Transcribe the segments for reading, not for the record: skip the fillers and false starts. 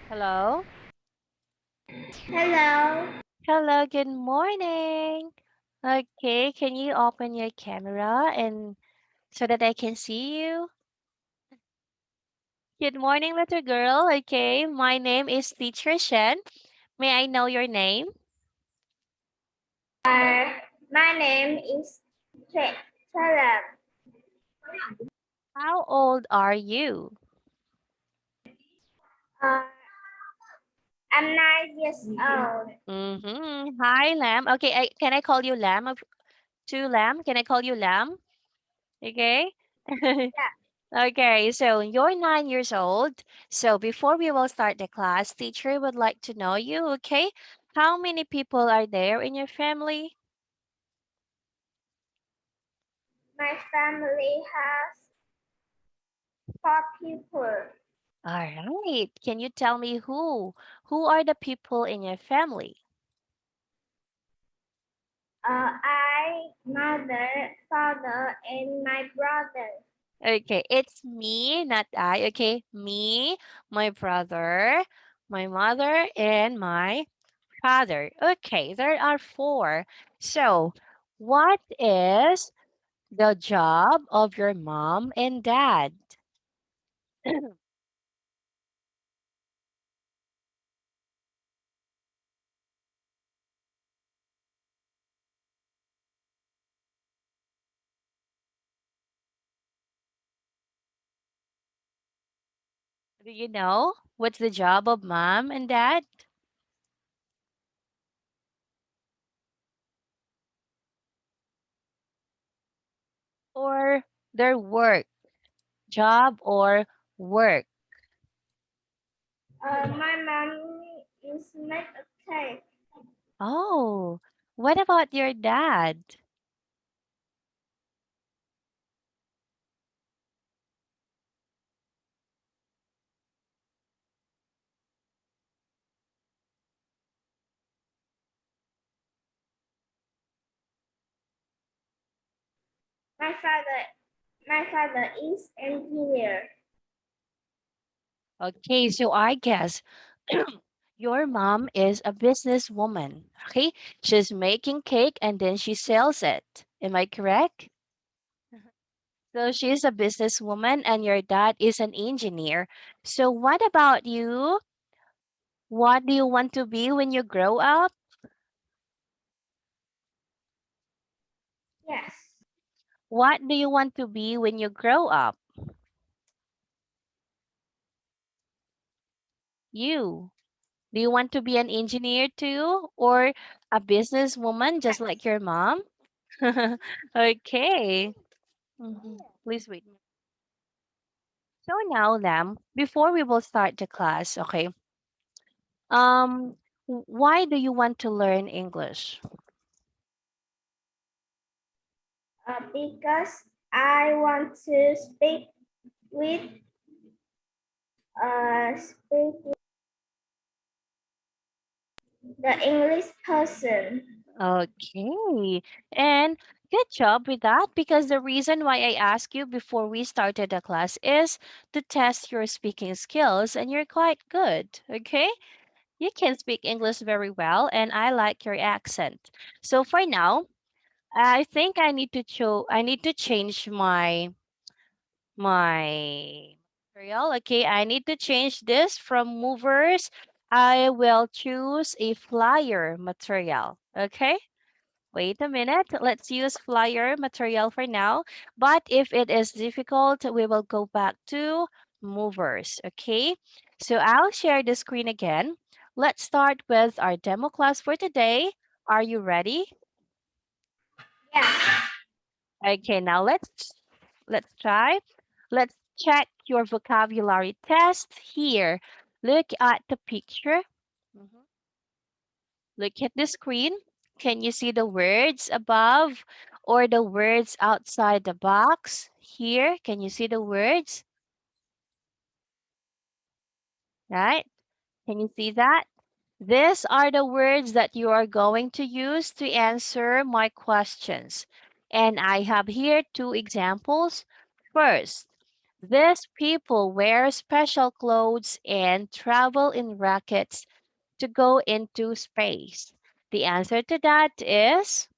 Hello. Hello. Hello, good morning. Okay, can you open your camera and so that I can see you? Good morning, little girl. Okay, my name is Teacher Shen. May I know your name? Uh, my name is Tue Lam. How old are you? Uh, I'm 9 years old. Mm-hmm. Hi, Lam. Okay, can I call you Lam? To Lam? Can I call you Lam? Okay. Yeah, Okay, so you're 9 years old. So before we will start the class, teacher would like to know you, okay? How many people are there in your family? my family has 4 people. All right. Can you tell me who? Who are the people in your family? I, mother, father, and my brother. Okay, it's me, not I. Okay, me, my brother, my mother, and my father. Okay, there are four. So, what is the job of your mom and dad? Do you know what's the job of mom and dad? Or their work, job or work? My mom is make a cake. Oh, what about your dad? My father, my father is engineer. Okay, so I guess your mom is a businesswoman. Okay, she's making cake and then she sells it. Am I correct? So she's a businesswoman and your dad is an engineer. So what about you? What do you want to be when you grow up? Yes. What do you want to be when you grow up? You. Do you want to be an engineer too or a businesswoman just like your mom? Okay. Please wait. So now, Lam, before we will start the class, okay? Um, why do you want to learn English? Because I want to with speak the English person. Okay. And good job with that because the reason why I asked you before we started the class is to test your speaking skills and you're quite good. Okay? You can speak English very well and I like your accent. So for now, I think I need to change my material. Okay, I need to change this from movers. I will choose a flyer material. Okay. Wait a minute. Let's use flyer material for now. But if it is difficult, we will go back to movers. Okay. So I'll share the screen again. Let's start with our demo class for today. Are you ready? Yes. Okay, now let's try. Let's check your vocabulary test here. Look at the picture. Mhm. Look at the screen. Can you see the words above or the words outside the box? Here, can you see the words? Right? Can you see that? These are the words that you are going to use to answer my questions. And I have here two examples. First, These people wear special clothes and travel in rockets to go into space. The answer to that is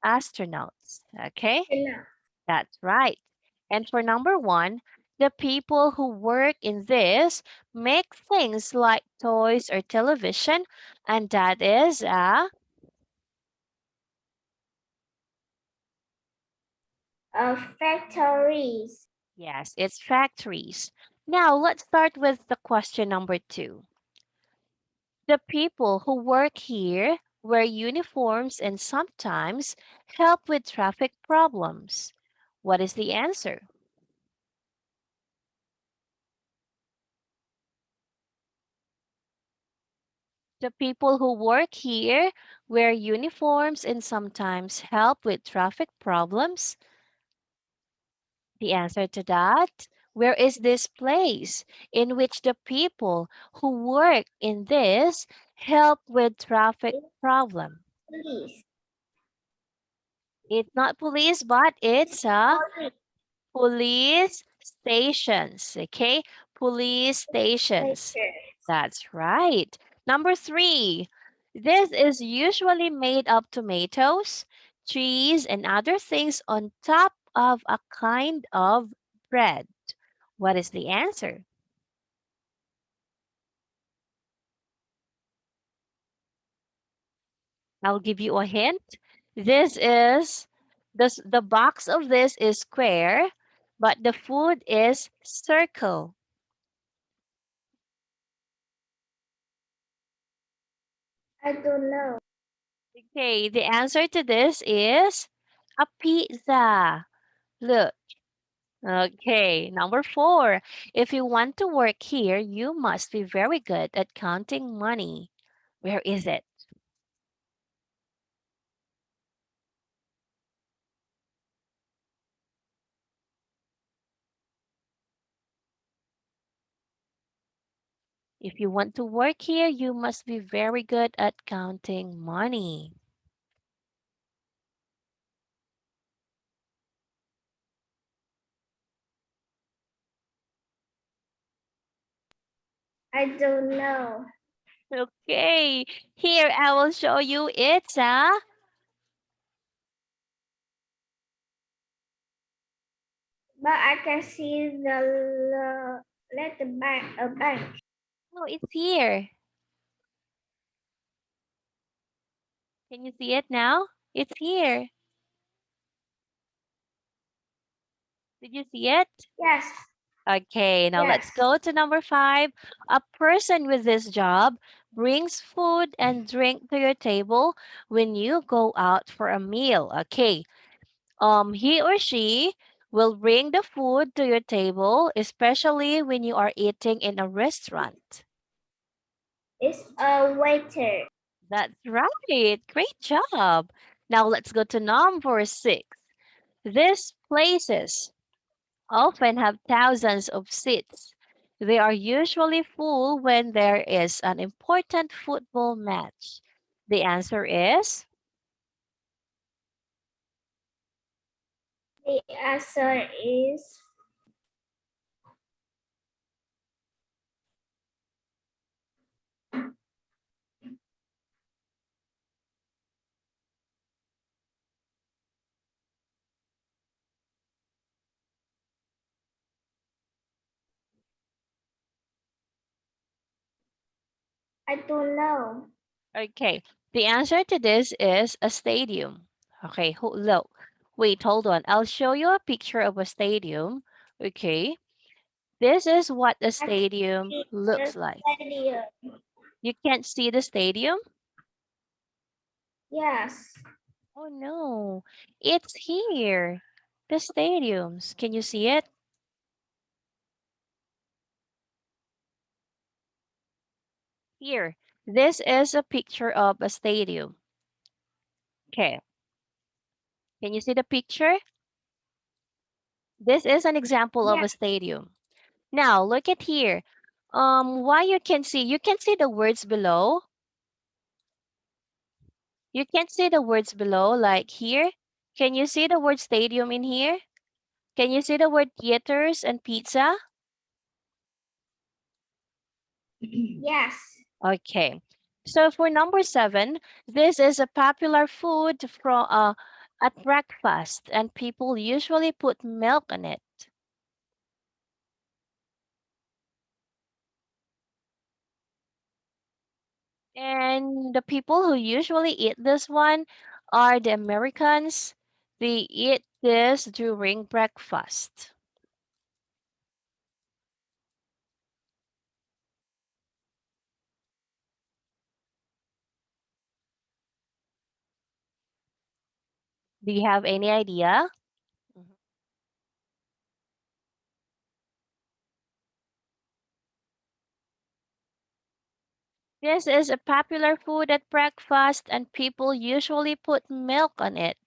astronauts. Okay, Enough. that's right. And for number one, the people who work in this make things like toys or television, and that is Factories. yes, it's factories. Now let's start with the question number two. The people who work here wear uniforms and sometimes help with traffic problems. What is the answer? The people who work here wear uniforms and sometimes help with traffic problems. The answer to that, where is this place in which the people who work in this help with traffic problem? Police. It's not police, but it's Police police stations. Okay, police stations. station. That's right. Number three, this is usually made of tomatoes, cheese, and other things on top of a kind of bread. What is the answer? I'll give you a hint. This is the box of this is square, but the food is circle. I don't know. Okay, the answer to this is a pizza. Look. Okay, number four. If you want to work here, you must be very good at counting money. Where is it? If you want to work here, you must be very good at counting money. I don't know. Okay, here I will show you it's a But I can see the letter bank a bank. oh, it's here. Can you see it now? It's here. Did you see it? Yes. Okay, now let's Yes. go to number five. A person with this job brings food and drink to your table when you go out for a meal. Okay, he or she will bring the food to your table, especially when you are eating in a restaurant. It's a waiter. That's right. Great job. Now let's go to number six. These places often have thousands of seats. They are usually full when there is an important football match. The answer is The answer is I don't know. okay. The answer to this is a stadium. Okay, look. Wait, hold on. I'll show you a picture of a stadium. Okay. This is what a I can stadium see the looks like. stadium. You can't see the stadium? Yes. Oh no. It's here. The stadiums. Can you see it? Here, this is a picture of a stadium. Okay, can you see the picture? This is an example of Yeah. a stadium. Now, look at here. Why you can see the words below. You can see the words below, like here. Can you see the word stadium in here? Can you see the word theaters and pizza? Yes. Okay. So for number seven, this is a popular food from at breakfast, and people usually put milk on it. And the people who usually eat this one are the Americans. They eat this during breakfast. Do you have any idea? Mhm. This is a popular food at breakfast, and people usually put milk on it.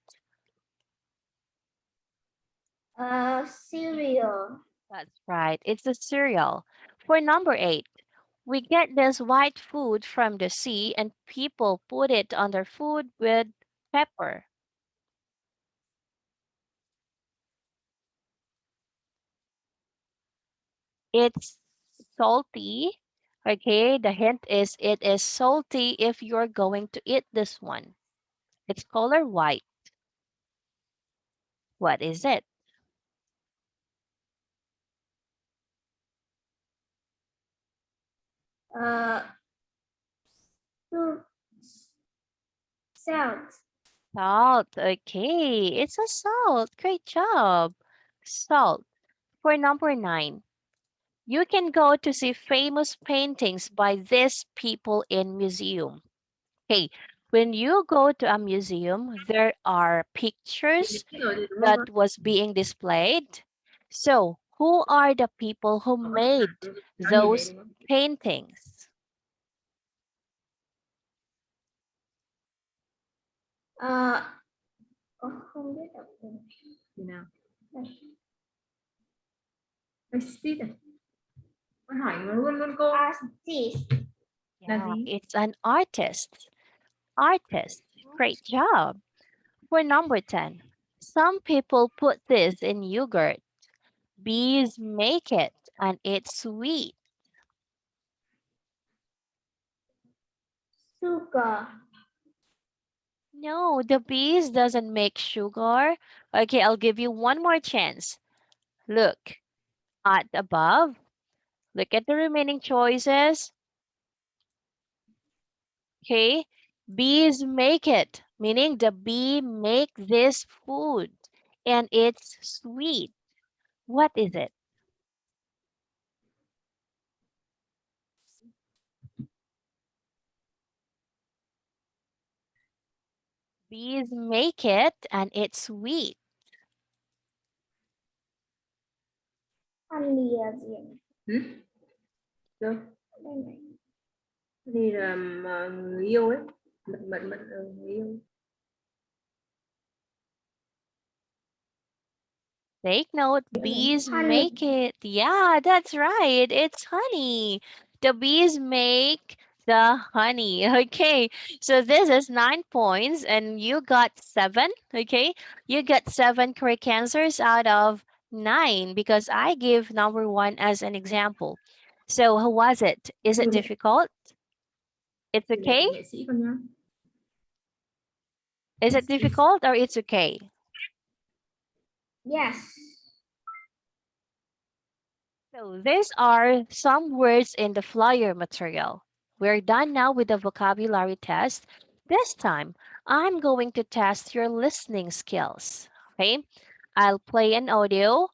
Cereal. That's right, it's a cereal. For number eight, we get this white food from the sea, and people put it on their food with pepper. It's salty. Okay, the hint is it is salty if you're going to eat this one. It's color white. What is it? Uh, soup. Salt. Salt. Okay, it's a salt. Great job. Salt. For number nine, you can go to see famous paintings by these people in museum. Okay, when you go to a museum, there are pictures that was being displayed. So, who are the people who made those paintings? Uh, không biết đọc từ nào. Artist à? Con hỏi luôn luôn cô. Artist. Là Yeah, gì? it's an artist. Artist. Great job. For number 10, some people put this in yogurt. Bees make it and it's sweet. Sugar. No, the bees doesn't make sugar. Okay, I'll give you one more chance. Look at above. Look at the remaining choices. Okay, bees make it, meaning the bee make this food and it's sweet. What is it? Bees make it and it's sweet. Honey là gì? Ừ? Đâu? Đây này. Honey là người yêu ấy. Mật mật mật là người yêu. Take note, bees Honey. make it. Yeah, that's right. It's honey. The bees make the honey. Okay, so this is 9 points, and you got seven. Okay, you got seven correct answers out of nine because I give number one as an example. So, how was it? Is it difficult? It's Tỷ lệ okay? của nghệ sĩ con nhá. Is it difficult or it's okay? Yes. So these are some words in the flyer material. We're done now with the vocabulary test. This time, I'm going to test your listening skills. Okay? I'll play an audio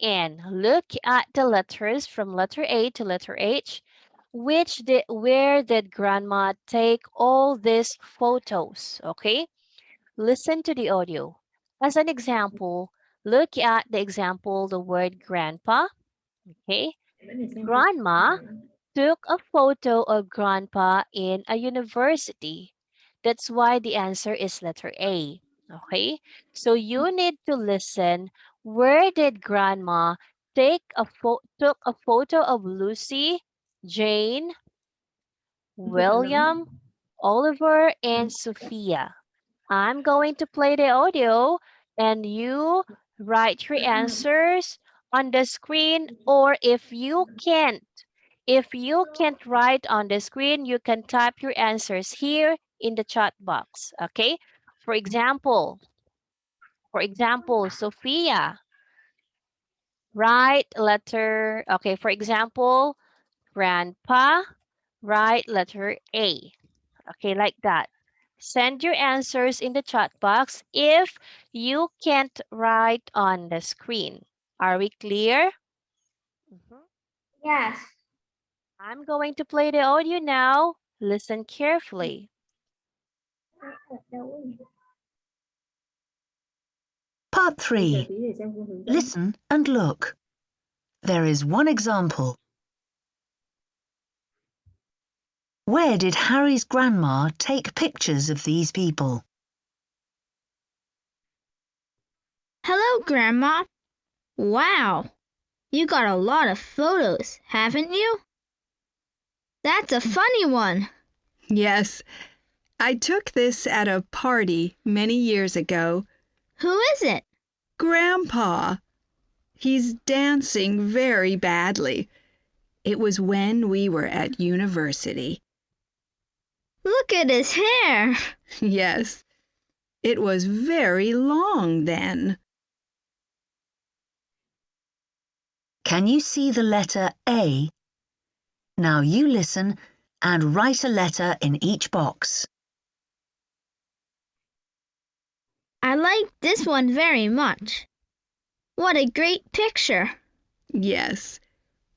and look at the letters from letter A to letter H. Where did grandma take all these photos? Okay? Listen to the audio. As an example, look at the example, the word grandpa. Okay? Vẫn để xem cô. Grandma took a photo of Grandpa in a university. That's why the answer is letter A. Okay? So you need to listen. Where did Grandma took a photo of Lucy, Jane, Chụp ảnh nấm. William, Oliver, and Sophia? I'm going to play the audio and you Write your answers on the screen, or if you can't write on the screen, you can type your answers here in the chat box. Okay? For example, Sophia, write letter. Okay, for example, grandpa, write letter A. Okay, like that. Send your answers in the chat box if you can't write on the screen. Are we clear? Mhm. Yes. I'm going to play the audio now. Listen carefully. Part Bây giờ 3. tí để xem cô hướng dẫn. Listen and look. There is one example. Where did Harry's grandma take pictures of these people? Hello, Grandma. Wow, you got a lot of photos, haven't you? That's a funny one. Yes, I took this at a party many years ago. Who is it? Grandpa. He's dancing very badly. It was when we were at university. Look at his hair. Yes, it was very long then. Can you see the letter A? Now you listen and write a letter in each box. I like this one very much. What a great picture. Yes,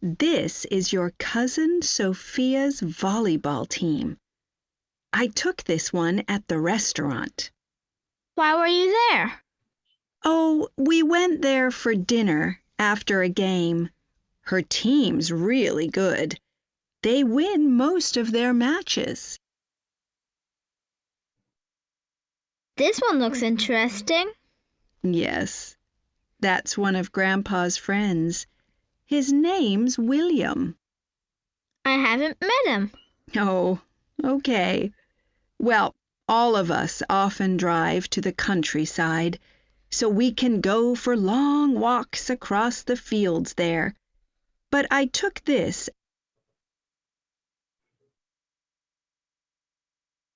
this is your cousin Sophia's volleyball team. I took this one at the restaurant. Why were you there? Oh, we went there for dinner after a game. Her team's really good. They win most of their matches. This one looks interesting. Yes, that's one of Grandpa's friends. His name's William. I haven't met him. Oh, okay. Well, all of us often drive to the countryside so we can go for long walks across the fields there. But I took this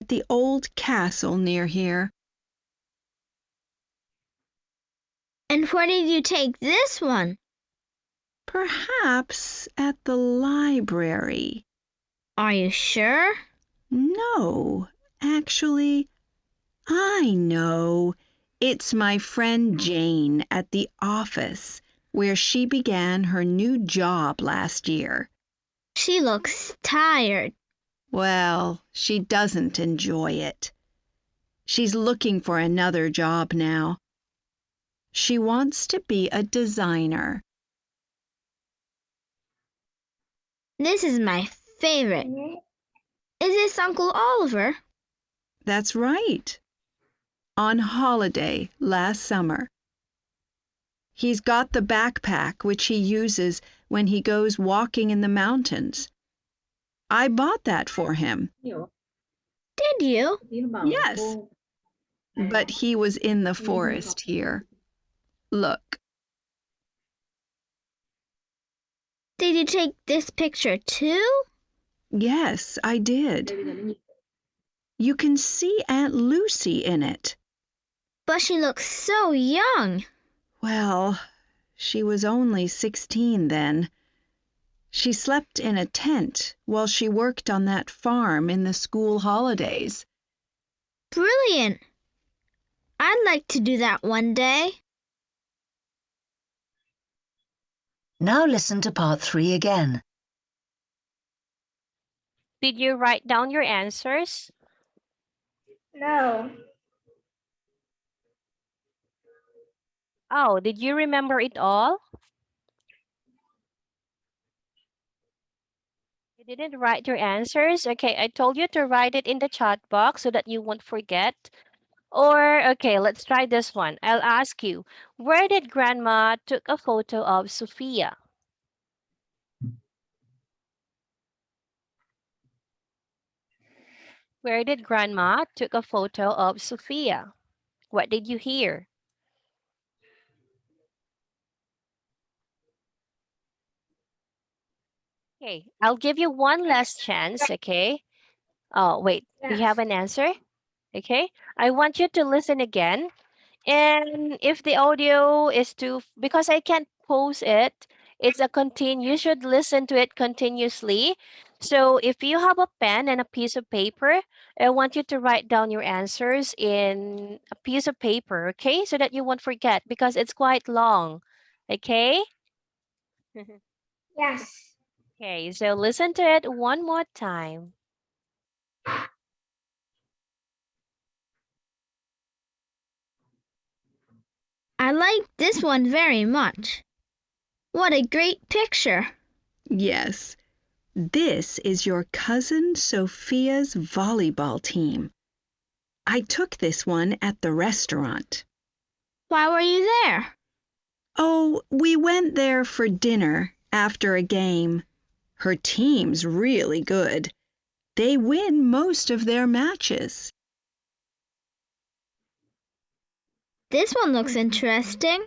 at the old castle near here. And where did you take this one? Perhaps at the library. Are you sure? No, actually, I know. It's my friend Jane at the office where she began her new job last year. She looks tired. Well, she doesn't enjoy it. She's looking for another job now. She wants to be a designer. This is my favorite. Is this Uncle Oliver? That's right. On holiday last summer. He's got the backpack which he uses when he goes walking in the mountains. I bought that for him. Did you? Yes, but he was in the forest here. Look, Did you take this picture too? yes, I did. You can see Aunt Lucy in it. But she looks so young. Well, she was only 16 then. She slept in a tent while she worked on that farm in the school holidays. Brilliant. I'd like to do that one day. Now listen to part 3 again. Did you write down your answers? No. Oh, did you remember it all? You didn't write your answers? Okay, I told you to write it in the chat box so that you won't forget. Or, okay, let's try this one. I'll ask you, where did Grandma took a photo of Sophia? Where did Grandma took a photo of Sophia? What did you hear? Okay, I'll give you one last chance, okay? Oh, wait, do you have Yes. an answer? Okay, I want you to listen again. And if the audio is too, because I can't pause it, it's a continue. You should listen to it continuously. So if you have a pen and a piece of paper, I want you to write down your answers in a piece of paper, okay? So that you won't forget because it's quite long. Okay? Yes. Okay, so listen to it one more time. I like this one very much. What a great picture. Yes, this is your cousin Sophia's volleyball team. I took this one at the restaurant. Why were you there? Oh, we went there for dinner after a game. Her team's really good. They win most of their matches. This one looks interesting.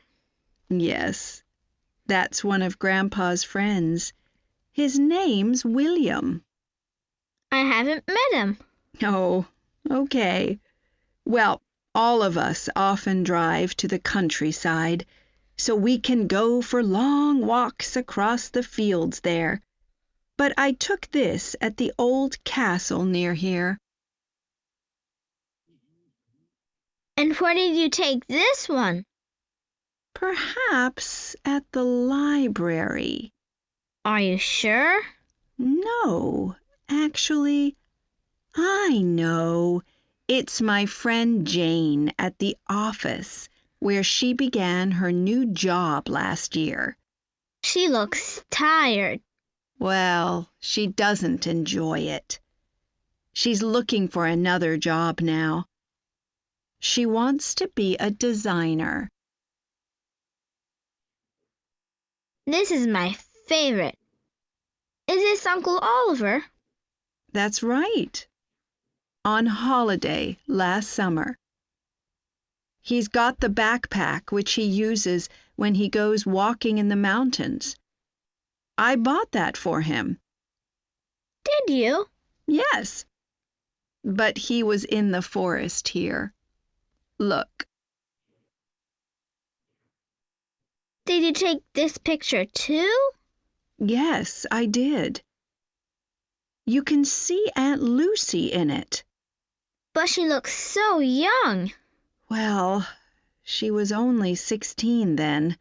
Yes, that's one of Grandpa's friends. His name's William. I haven't met him. Oh, okay. Well, all of us often drive to the countryside so we can go for long walks across the fields there. But I took this at the old castle near here. And where did you take this one? Perhaps at the library. Are you sure? No, actually, I know. It's my friend Jane at the office where she began her new job last year. She looks tired. Well, she doesn't enjoy it. She's looking for another job now. She wants to be a designer. This is my favorite. Is this Uncle Oliver? That's right. On holiday last summer. He's got the backpack which he uses when he goes walking in the mountains. I bought that for him. Did you? Yes, but he was in the forest here. Look, Did you take this picture too? yes, I did. You can see Aunt Lucy in it. But she looks so young. Well, she was only 16 then.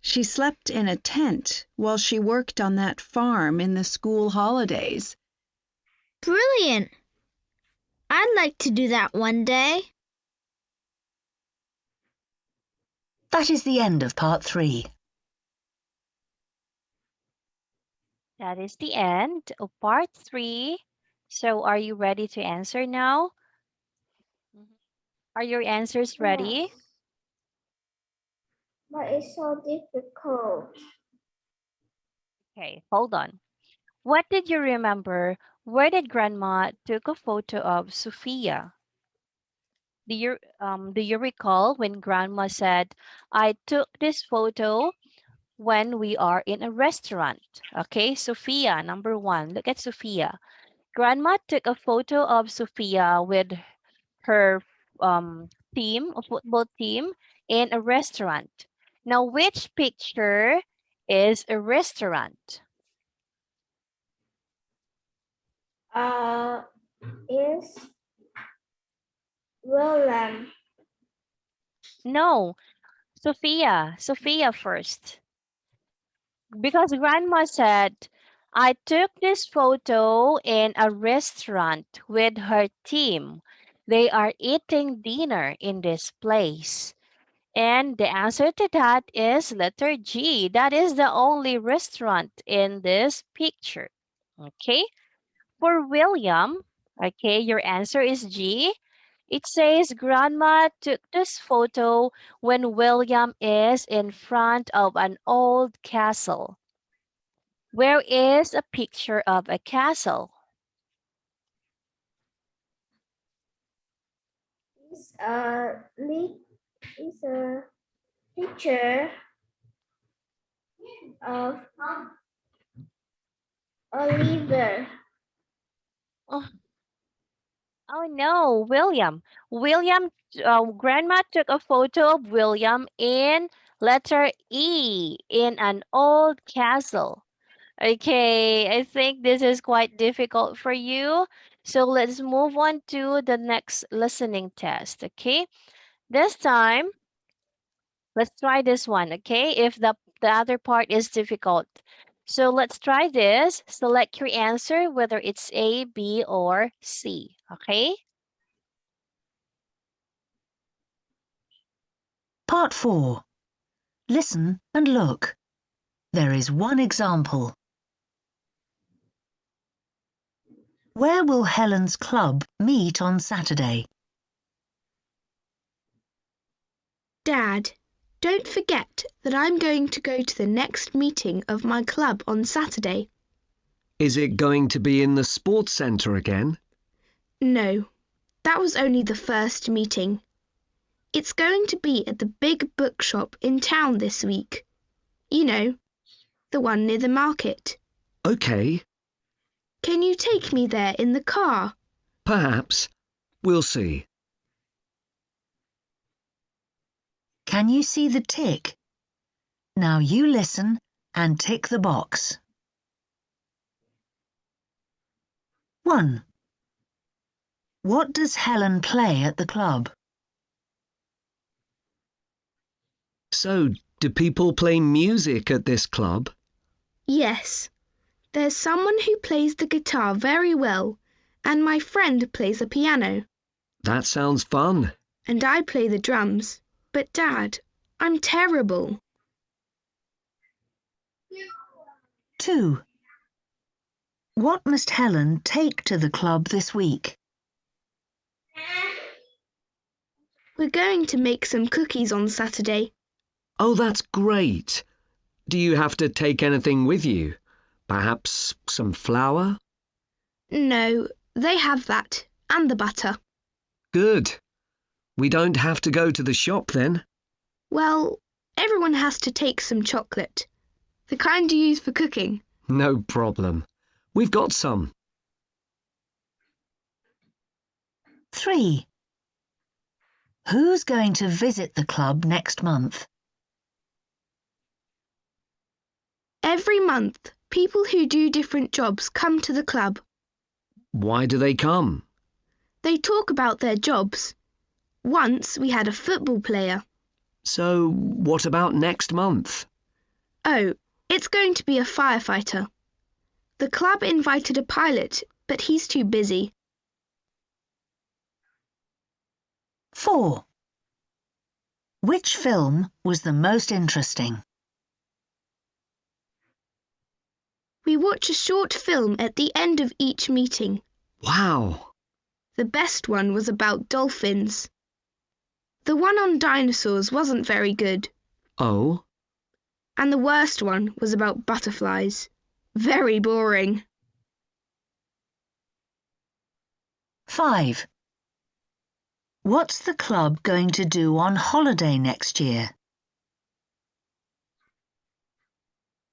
She slept in a tent while she worked on that farm in the school holidays. Brilliant. I'd like to do that one day. That is the end of part 3. That is the end of part 3. So are you ready to answer now? Mhm. Are your answers ready? Yes. But it's so difficult. Okay, hold on. What did you remember? Where did Grandma took a photo of Sophia? Do you recall when Grandma said, "I took this photo when we are in a restaurant"? Okay, Sophia, number one. Look at Sophia. Grandma took a photo of Sophia with her team, a football team, in a restaurant. Now, which picture is a restaurant? Uh, is William. No, Sophia first. Because grandma said, "I took this photo in a restaurant with her team. They are eating dinner in this place." And the answer to that is letter G. That is the only restaurant in this picture. Okay. For William, okay, your answer is G. It says grandma took this photo when William is in front of an old castle. Where is a picture of a castle? Is a is a picture of Oliver. Oh, oh no, William. William, Grandma took a photo of William in letter E in an old castle. Okay, I think this is quite difficult for you. So let's move on to the next listening test. Okay, this time, let's try this one. Okay, if the other part is difficult. So let's try this. Select your answer, whether it's A, B, or C. Okay. Part 4. Listen and look. There is one example. Where will Helen's club meet on Saturday? Dad, don't forget that I'm going to go to the next meeting of my club on Saturday. Is it going to be in the sports centre again? No, that was only the first meeting. It's going to be at the big bookshop in town this week. You know, the one near the market. OK, Can you take me there in the car? perhaps. We'll see. Can you see the tick? Now you listen and tick the box. 1. What does Helen play at the club? So, do people play music at this club? Yes, there's someone who plays the guitar very well, and my friend plays the piano, That sounds fun. and I play the drums. But Dad, I'm terrible. 2. What must Helen take to the club this week? We're going to make some cookies on Saturday. Oh, that's great. Do you have to take anything with you? Perhaps some flour? No, they have that, and the butter. Good. We don't have to go to the shop then. Well, everyone has to take some chocolate, the kind you use for cooking. No problem. We've got some. 3. Who's going to visit the club next month? Every month, people who do different jobs come to the club. Why do they come? They talk about their jobs. Once we had a football player. So, what about next month? Oh, it's going to be a firefighter. The club invited a pilot, but he's too busy. 4. Which film was the most interesting? We watch a short film at the end of each meeting. Wow. The best one was about dolphins. The one on dinosaurs wasn't very good. Oh? And the worst one was about butterflies. Very boring. 5. What's the club going to do on holiday next year?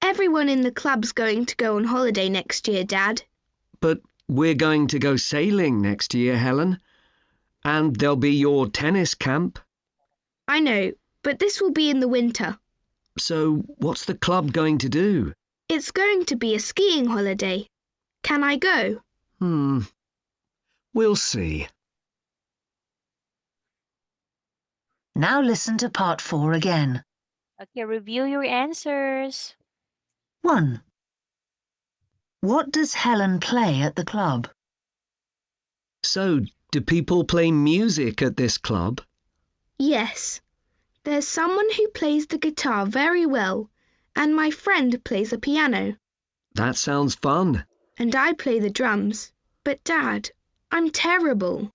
Everyone in the club's going to go on holiday next year, Dad. But we're going to go sailing next year, Helen. And there'll be your tennis camp. I know, but this will be in the winter. So, what's the club going to do? It's going to be a skiing holiday. Can I go? We'll see. Now listen to part 4 again. Okay, review your answers. 1. What does Helen play at the club? So, do people play music at this club? Yes. There's someone who plays the guitar very well, and my friend plays the piano, That sounds fun. and I play the drums. But Dad, I'm terrible.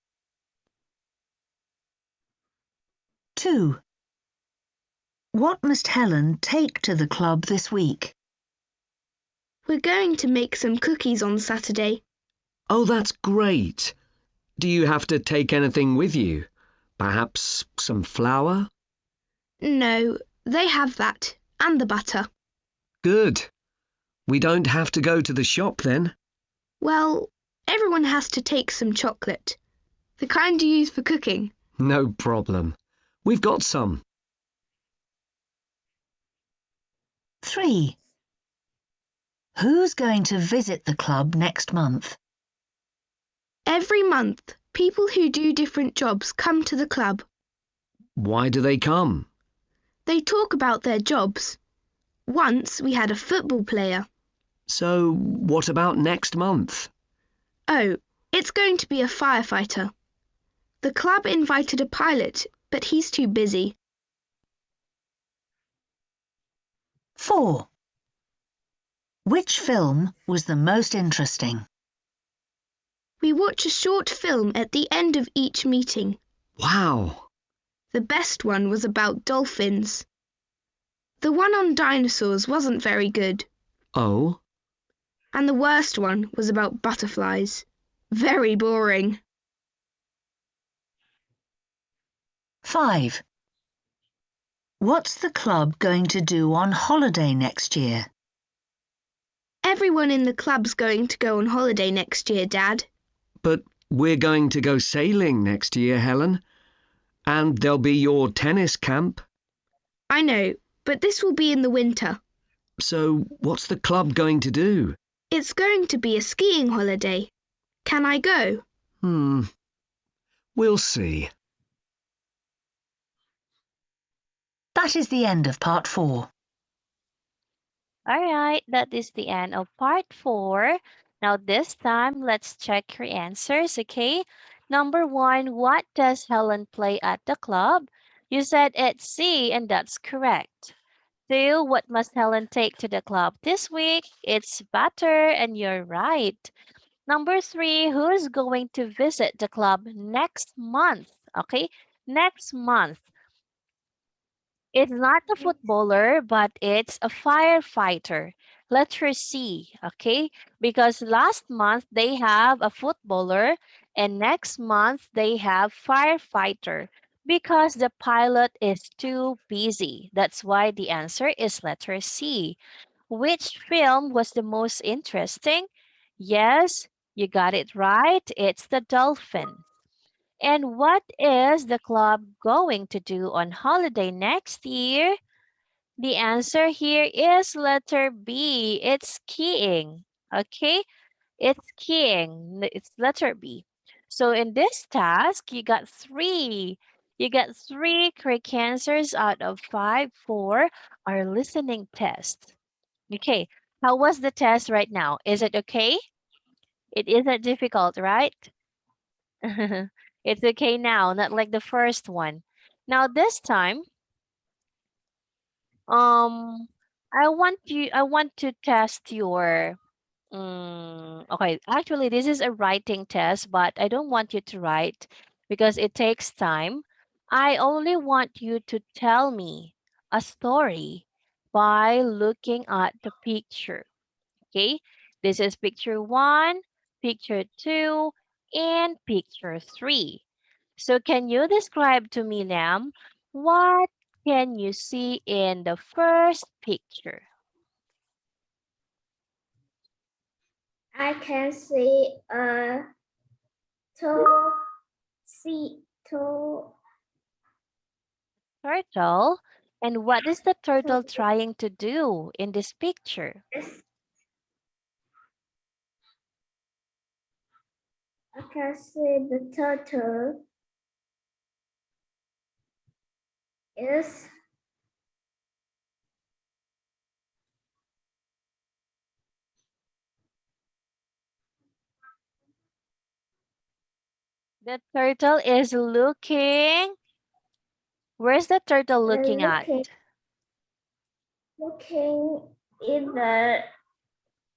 2. What must Helen take to the club this week? We're going to make some cookies on Saturday. Oh, that's great. Do you have to take anything with you? Perhaps some flour? No, they have that, and the butter. Good. We don't have to go to the shop then. Well, everyone has to take some chocolate, the kind you use for cooking. No problem. We've got some. 3. Who's going to visit the club next month? Every month, people who do different jobs come to the club. Why do they come? They talk about their jobs. Once we had a football player. So, what about next month? Oh, it's going to be a firefighter. The club invited a pilot, but he's too busy. 4. Which film was the most interesting? We watch a short film at the end of each meeting. Wow! The best one was about dolphins. The one on dinosaurs wasn't very good. Oh? And the worst one was about butterflies. Very boring. 5. What's the club going to do on holiday next year? Everyone in the club's going to go on holiday next year, Dad. But we're going to go sailing next year, Helen. And there'll be your tennis camp. I know, but this will be in the winter. So, what's the club going to do? It's going to be a skiing holiday. Can I go? We'll see. That is the end of part 4. All right, that is the end of part 4. Now, this time, let's check your answers, okay? Number 1, what does Helen play at the club? You said it's C, and that's correct. 2, what must Helen take to the club this week? It's butter, and you're right. Number 3, who's going to visit the club next month? Okay, next month. It's not a footballer, but it's a firefighter. Letter C, okay? Because last month they have a footballer and next month they have firefighter because the pilot is too busy. That's why the answer is letter C. Which film was the most interesting? Yes, you got it right. It's The Dolphin. And what is the club going to do on holiday next year? The answer here is letter B. It's skiing. Okay? It's skiing. It's letter B. So in this task, you got 3. You got 3 correct answers out of 5 for our listening test. Okay. How was the test right now? Is it okay? It isn't difficult, right? It's okay now, not like the first one. Now this time, um, I want to test your, okay, actually this is a writing test, but I don't want you to write because it takes time. I only want you to tell me a story by looking at the picture. Okay, this is picture 1, picture 2, and picture 3. So can you describe to me, Lam, what can you see in the first picture? I can see two sea two Turtle. And what is the turtle two trying to do in this picture? is I can see the turtle is The turtle is looking. Where's the turtle looking at? looking in the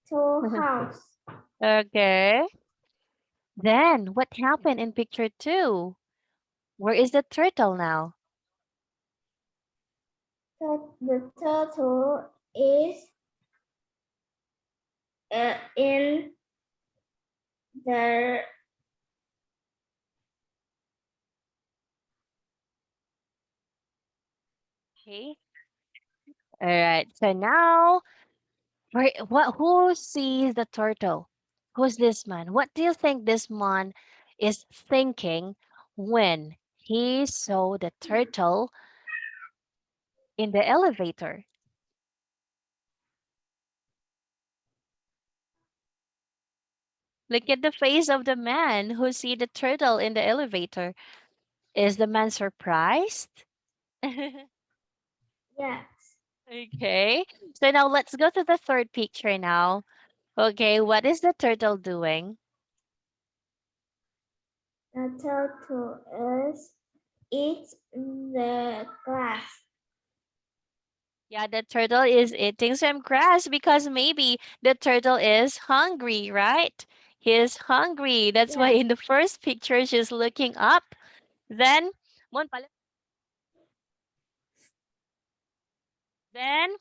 two house. Okay. Then what happened in picture 2? Where is the turtle now? The turtle is in the Okay. All right. So now Who sees the turtle? Who's this man? What do you think this man is thinking when he saw the turtle in the elevator? Look at the face of the man who see the turtle in the elevator. Is the man surprised? Yes. Okay. So now let's go to the third picture now. Okay, what is the turtle doing? The turtle is eats the grass. Yeah, the turtle is eating some grass because maybe the turtle is hungry, right? He's hungry. That's why Yes. in the first picture she's looking up. Then, then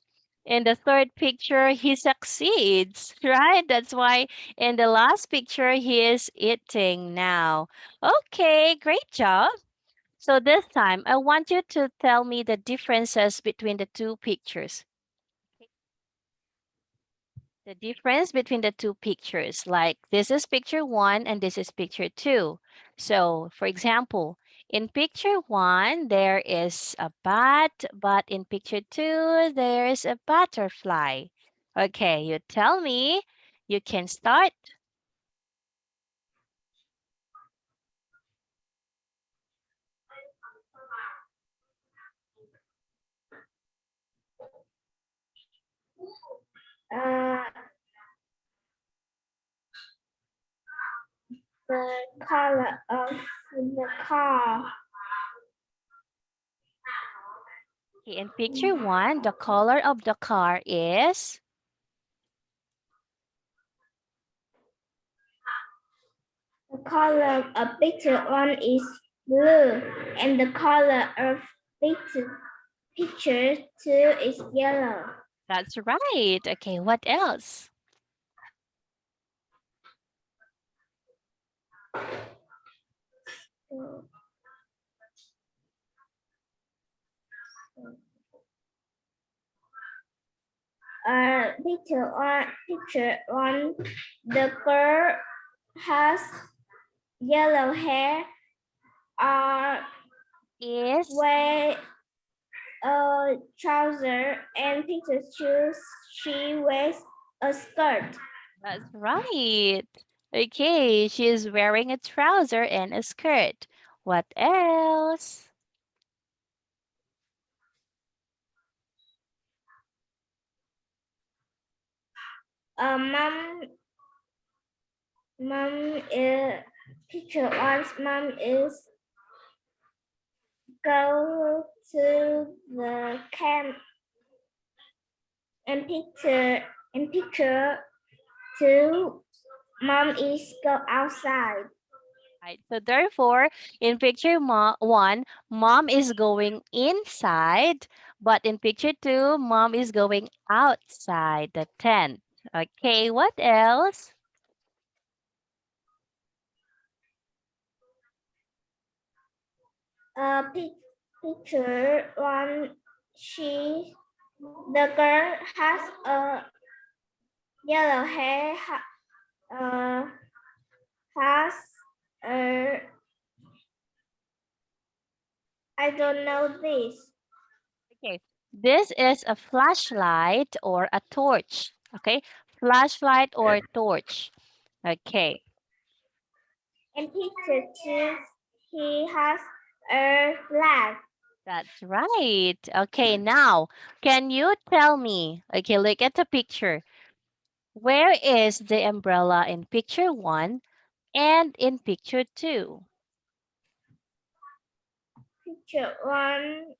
in the third picture he succeeds, right? That's why in the last picture he is eating now. Okay, great job. So this time I want you to tell me the differences between the two pictures. The difference between the two pictures, like this is picture one and this is picture two. So, for example, in picture one, there is a bat, but in picture two, there is a butterfly. Okay, you tell me. You can start. Uh, the color of the car. Okay, in picture one, the color of the car is The color of picture one is blue, and the color of picture two is yellow. that's right. Okay, what else? Picture one, the girl has yellow hair. Is Wear a trouser and picture shoes. She wears a skirt. That's right. Okay, she is wearing a trouser and a skirt. What else? Mom, mom is picture one's mom is go to the camp and picture two mom is go outside. Right. So therefore, in picture one, mom is going inside, but in picture two, mom is going outside the tent. Okay, what else? Picture one, the girl has a yellow hair, uh, has a, I don't know this. Okay, this is a flashlight or a torch. Okay, flashlight or torch. Okay, In picture two, he has a flag. that's right. Okay, now can you tell me? Okay, look at the picture. Where is the umbrella in picture one and in picture two? Picture one,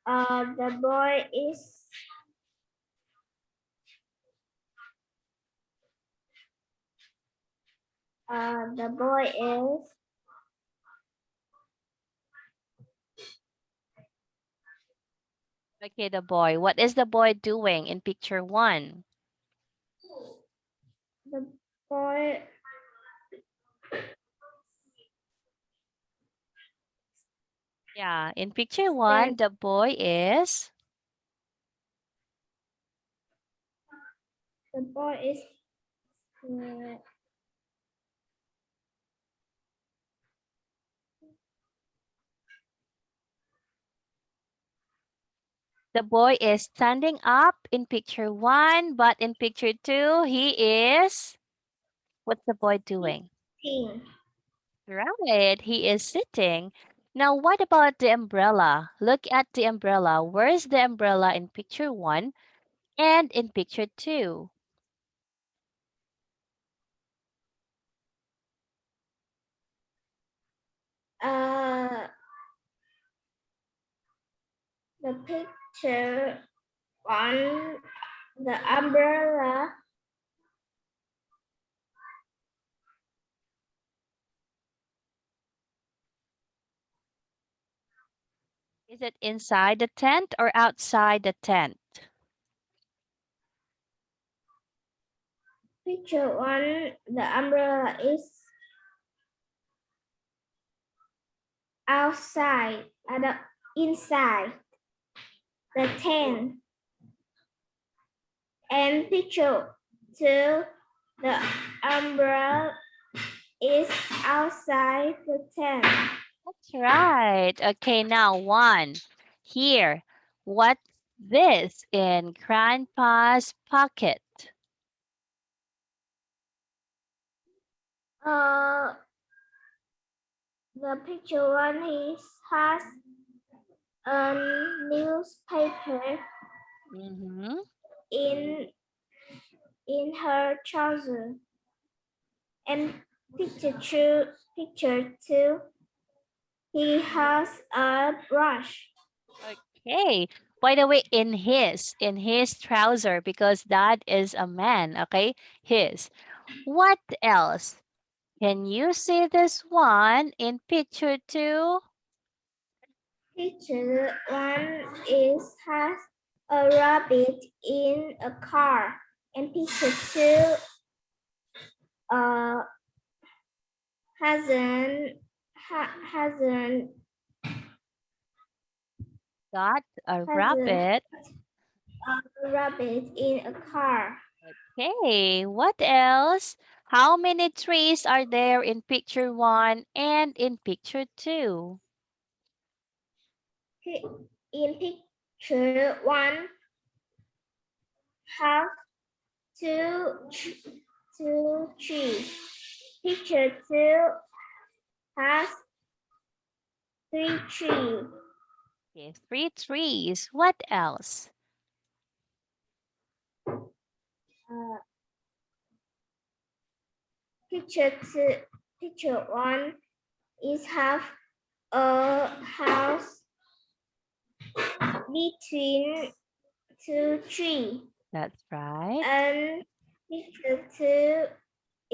the boy is the boy is Okay, the boy. What is the boy doing in picture one? the boy Yeah, in picture one, stand the boy is The boy is uh, The boy is standing up in picture 1, but in picture 2, he is. What's the boy doing? sitting. Right, he is sitting. Now, what about the umbrella? Look at the umbrella. Where's the umbrella in picture 1 and in picture 2? Uh, the picture on the umbrella Is it inside the tent or outside the tent? picture on the umbrella is outside and inside the tent, and picture 2 the umbrella is outside the tent. That's right. Okay, now 1. Here, what's this in Grandpa's pocket? Uh, the picture 1 has a newspaper Mm-hmm. in her trouser, and picture 2 he has a brush. Okay. By the way, in his trouser, because that is a man, okay? His. What else? Can you see this one in picture 2? Picture 1 has a rabbit in a car, and picture 2 uh hasn't Got a hasn't rabbit. a rabbit in a car. Okay. What else? How many trees are there in picture 1 and in picture 2? In picture 1 have two trees. Picture 2 has three trees. Okay, 3 trees. What else? Uh, picture 1 is have a house between two trees, That's right. and picture 2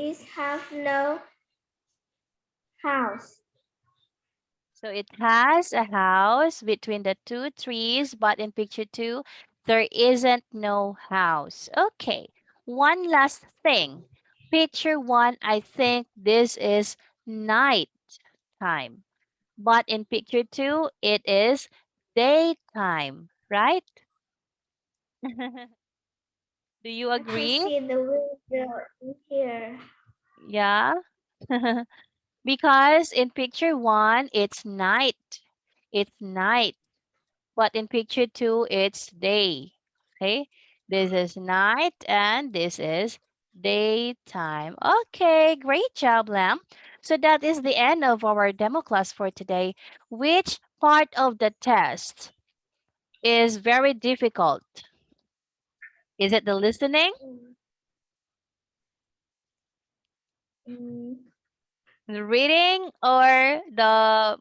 is have no house. So it has a house between the 2 trees, but in picture 2, there isn't no house. Okay, one last thing. Picture 1, I think this is night time. But in picture 2, it is daytime, right? Do you I can agree? see the window in here. Yeah. Because in picture 1, it's night. It's night. But in picture 2, it's day. Okay? This is night and this is daytime. Okay, great job, Lam. So that is the end of our demo class for today. Which part of the test is very difficult? Is it the listening, Mm, the reading, or the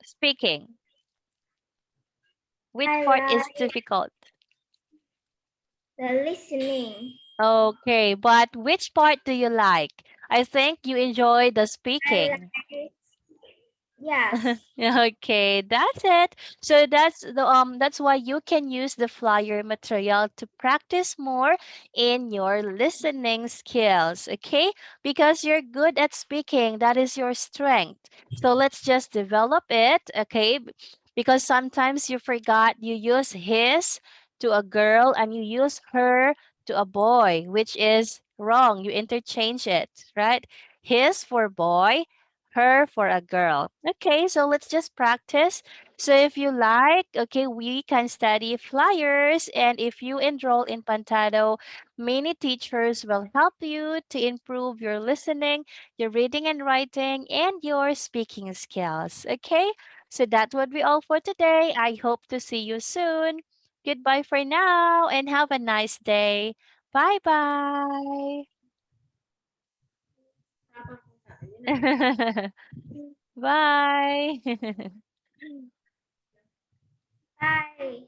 speaking? Which I part is like difficult? the listening. Okay, but which part do you like? I think you enjoy the I speaking. like yes. Okay, that's it. So that's why you can use the flyer material to practice more in your listening skills, okay? Because you're good at speaking, that is your strength. So let's just develop it, okay? Because sometimes you forgot you use his to a girl and you use her to a boy, which is wrong. You interchange it, right? His for boy, her for a girl. Okay, so let's just practice. So if you like, okay, we can study flyers. And if you enroll in Pantado, many teachers will help you to improve your listening, your reading and writing, and your speaking skills. Okay, so that would be all for today. I hope to see you soon. Goodbye for now and have a nice day. Bye bye. Bye. Bye.